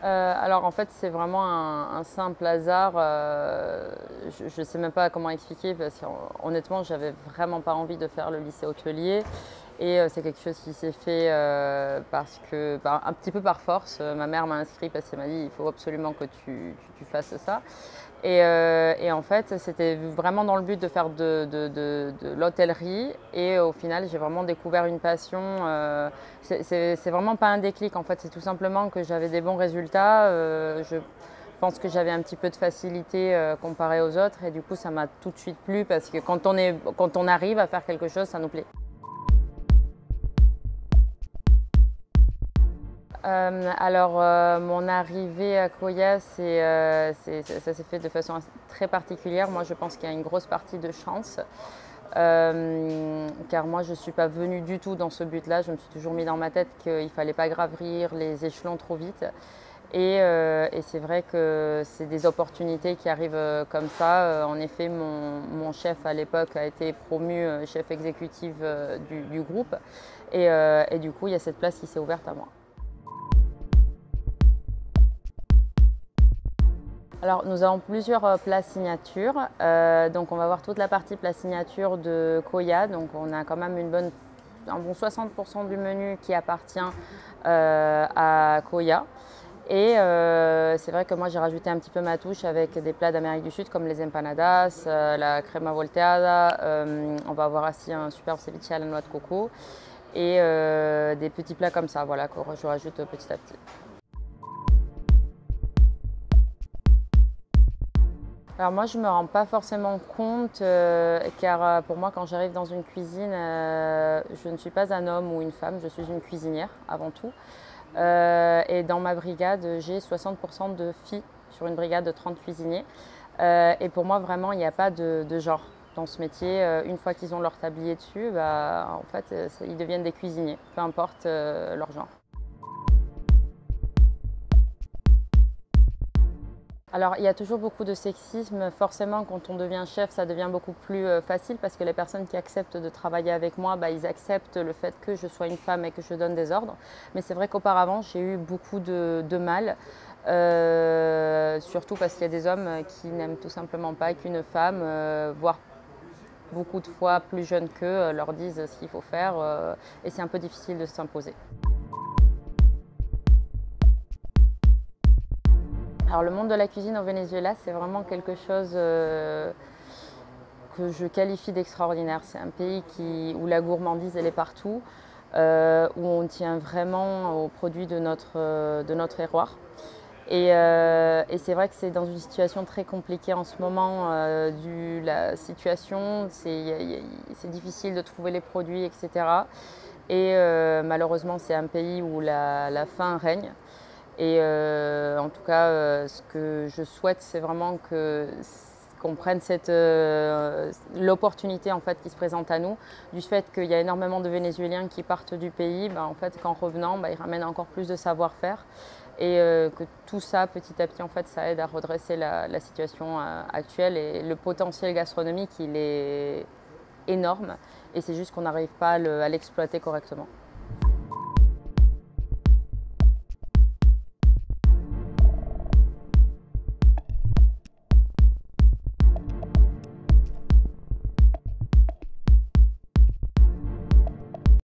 Alors en fait, c'est vraiment un simple hasard. Je ne sais même pas comment expliquer parce qu'honnêtement, j'avais vraiment pas envie de faire le lycée hôtelier. Et c'est quelque chose qui s'est fait parce que, un petit peu par force. Ma mère m'a inscrit parce qu'elle m'a dit il faut absolument que tu fasses ça. Et en fait, c'était vraiment dans le but de faire de l'hôtellerie. Et au final, j'ai vraiment découvert une passion. C'est vraiment pas un déclic, en fait. C'est tout simplement que j'avais des bons résultats. Je pense que j'avais un petit peu de facilité comparé aux autres. Et du coup, ça m'a tout de suite plu parce que quand on arrive à faire quelque chose, ça nous plaît. Mon arrivée à Koya, ça s'est fait de façon très particulière. Moi, je pense qu'il y a une grosse partie de chance. Car moi, je ne suis pas venue du tout dans ce but-là. Je me suis toujours mis dans ma tête qu'il ne fallait pas gravir les échelons trop vite. Et c'est vrai que c'est des opportunités qui arrivent comme ça. En effet, mon chef à l'époque a été promu chef exécutif du groupe. Et du coup, il y a cette place qui s'est ouverte à moi. Alors, nous avons plusieurs plats signatures. Donc, on va voir toute la partie plat signature de Koya. Donc, on a quand même un bon 60% du menu qui appartient à Koya. Et c'est vrai que moi, j'ai rajouté un petit peu ma touche avec des plats d'Amérique du Sud comme les empanadas, la crema volteada. On va avoir aussi un super ceviche à la noix de coco et des petits plats comme ça, voilà, que je rajoute petit à petit. Alors moi, je ne me rends pas forcément compte car pour moi, quand j'arrive dans une cuisine, je ne suis pas un homme ou une femme, je suis une cuisinière avant tout. Et dans ma brigade, j'ai 60% de filles sur une brigade de 30 cuisiniers. Et pour moi, vraiment, il n'y a pas de genre dans ce métier. Une fois qu'ils ont leur tablier dessus, en fait, ils deviennent des cuisiniers, peu importe leur genre. Alors, il y a toujours beaucoup de sexisme. Forcément, quand on devient chef, ça devient beaucoup plus facile parce que les personnes qui acceptent de travailler avec moi, ils acceptent le fait que je sois une femme et que je donne des ordres. Mais c'est vrai qu'auparavant, j'ai eu beaucoup de mal, surtout parce qu'il y a des hommes qui n'aiment tout simplement pas qu'une femme, voire beaucoup de fois plus jeune qu'eux, leur disent ce qu'il faut faire. Et c'est un peu difficile de s'imposer. Alors le monde de la cuisine au Venezuela, c'est vraiment quelque chose que je qualifie d'extraordinaire. C'est un pays où la gourmandise elle est partout, où on tient vraiment aux produits de notre terroir. Et c'est vrai que c'est dans une situation très compliquée en ce moment, la situation, c'est difficile de trouver les produits, etc. Et malheureusement, c'est un pays où la faim règne. Et en tout cas, ce que je souhaite, c'est vraiment qu'on prenne l'opportunité en fait, qui se présente à nous, du fait qu'il y a énormément de Vénézuéliens qui partent du pays, en fait, qu'en revenant, ils ramènent encore plus de savoir-faire et que tout ça, petit à petit, en fait, ça aide à redresser la situation actuelle. Et le potentiel gastronomique, il est énorme et c'est juste qu'on n'arrive pas à l'exploiter correctement.